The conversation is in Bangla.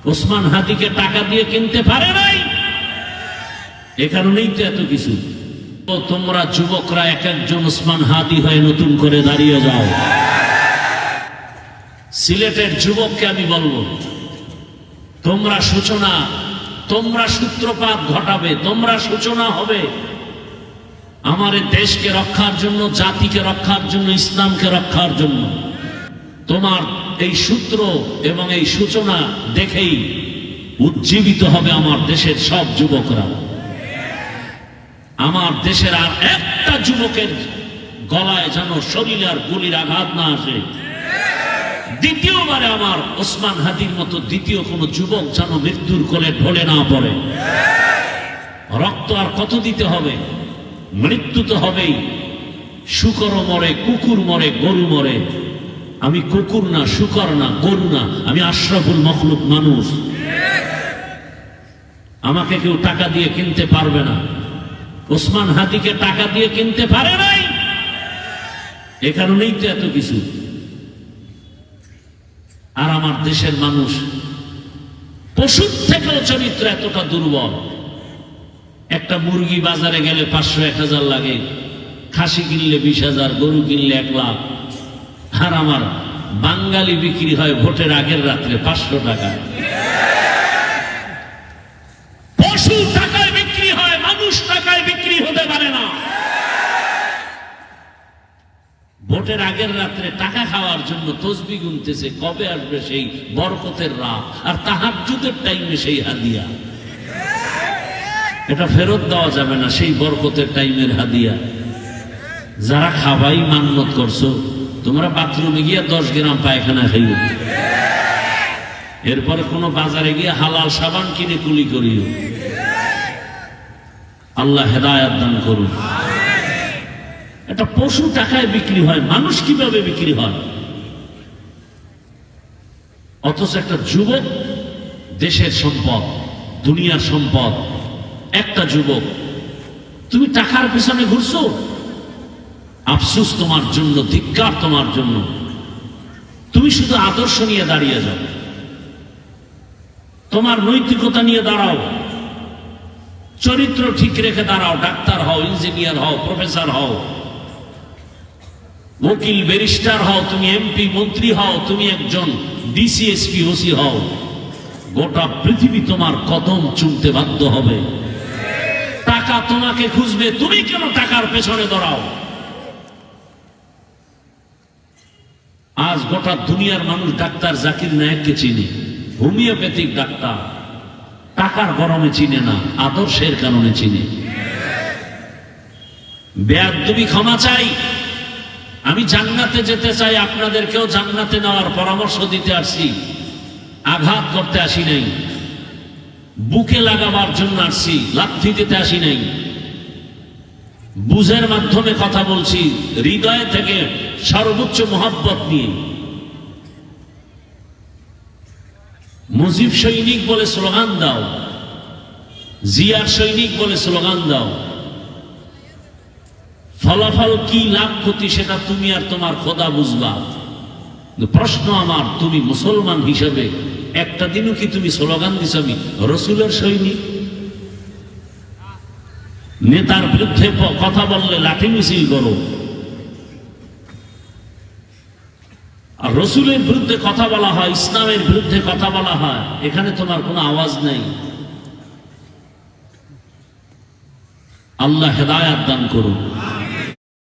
ওসমান হাদিকে টাকা দিয়ে কিনতে পারে নাই। এ কারণেই তো এত কিছু। তোমরা যুবকরা এক একজন ওসমান হাদি হয়ে নতুন করে দাঁড়িয়ে যাও। সিলেটের যুবককে আমি বলবো, তোমরা সূচনা, তোমরা সূত্রপাত ঘটাবে, তোমরা সূচনা হবে আমার দেশকে রক্ষার জন্য, জাতিকে রক্ষার জন্য, ইসলামকে রক্ষার জন্য। তোমার এই সূত্র এবং এই সূচনা দেখেই উজ্জীবিত হবে আমার দেশের সব যুবকরা। আমার দেশের আর একটা যুবকের গলায় যেন শরীরে আর গুলির আঘাত না আসে। দ্বিতীয়বারে আমার ওসমান হাদির মতো দ্বিতীয় কোন যুবক যেন মৃত্যুর কোলে ঢলে না পড়ে। রক্ত আর কত দিতে হবে? মৃত্যু তো হবেই। শুকরও মরে, কুকুর মরে, গরু মরে। আমি কুকুর না, শুকর না, গরু না, আমি আশরাফুল মখলুক মানুষ। আমাকে কেউ টাকা দিয়ে কিনতে পারবে না। ওসমান হাদিকে টাকা দিয়ে কিনতে পারে নাই। এ কারণেই তো এত কিছু। আর আমার দেশের মানুষ পশুর থেকেও চরিত্র এতটা দুর্বল। একটা মুরগি বাজারে গেলে 500-1000 লাগে, খাসি কিনলে 20,000, গরু কিনলে 1 লাখ। আর আমার বাঙালি বিক্রি হয় ভোটের আগের রাত্রে 500 টাকা। পশু টাকায় বিক্রি হয়, মানুষ টাকায় বিক্রি হতে পারে না। ভোটের আগের রাত্রে টাকা খাওয়ার জন্য তসবিহ গুনতেছে, কবে আসবে সেই বরকতের রাত, আর তাহাজ্জুদের টাইমে সেই হাদিয়া। এটা ফেরত দেওয়া যাবে না, সেই বরকতের টাইমের হাদিয়া। যারা খাবাই মান্নত করছো, তোমরা বাথরুমে গিয়ে 10 গ্রাম পায়খানা খাইও, এরপরে কোনো বাজারে গিয়ে হালাল সাবান কিনে কুলি করিও। আল্লাহ হেদায়েত দান করুন। এটা পশু টাকায় বিক্রি হয়, মানুষ কিভাবে বিক্রি হয়? অথচ একটা যুবক দেশের সম্পদ, দুনিয়ার সম্পদ। একটা যুবক, তুমি টাকার পেছনে ঘুরছো, আফসোস তোমার জন্য, ধিক্কার তোমার জন্য। তুমি শুধু আদর্শ নিয়ে দাঁড়িয়ে যাও, তোমার নৈতিকতা নিয়ে দাঁড়াও, চরিত্র ঠিক রেখে দাঁড়াও। ডাক্তার হও, ইঞ্জিনিয়ার হও, প্রফেসর হও, উকিল, ব্যারিস্টার হও, তুমি এমপি, মন্ত্রী হও, তুমি একজন ডিসি, এসপি, ওসি হও। গোটা পৃথিবী তোমার কদম চুমতে বাধ্য হবে। টাকা তোমাকে খুঁজবে, তুমি কেন টাকার পেছনে দৌড়াও? আজ গোটা দুনিয়ার মানুষ ডাক্তার জাকির নায়েককে চিনে, হোমিওপ্যাথিক ডাক্তার। টাকার গরমে চিনে না, আদর্শের কারণে চিনে। বেয়াদবি ক্ষমা চাই। আমি জান্নাতে যেতে চাই, আপনাদেরকেও জান্নাতে নেওয়ার পরামর্শ দিতে আসছি, আঘাত করতে আসি নাই, বুকে লাগাবার জন্য আসছি, লাথি দিতে আসি নাই। বুঝের মাধ্যমে কথা বলছি, হৃদয় থেকে সর্বোচ্চ মহব্বত নিয়ে। মুজিব সৈনিক বলে স্লোগান দাও, জিয়ার সৈনিক বলে স্লোগান দাও। ফলাফল কি, লাভ ক্ষতি, সেটা তুমি আর তোমার খোদা বুঝবা। প্রশ্ন আমার, তুমি মুসলমান হিসেবে একটা দিনও কি তুমি স্লোগান দিছ আমি রসুলের সৈনিক? নেতার বিরুদ্ধে কথা বললে লাঠি মিছিল করো, আর রসুলের বিরুদ্ধে কথা বলা হয়, ইসলামের বিরুদ্ধে কথা বলা হয়, এখানে তোমার কোনো আওয়াজ নেই। আল্লাহ হেদায়েত দান করুন।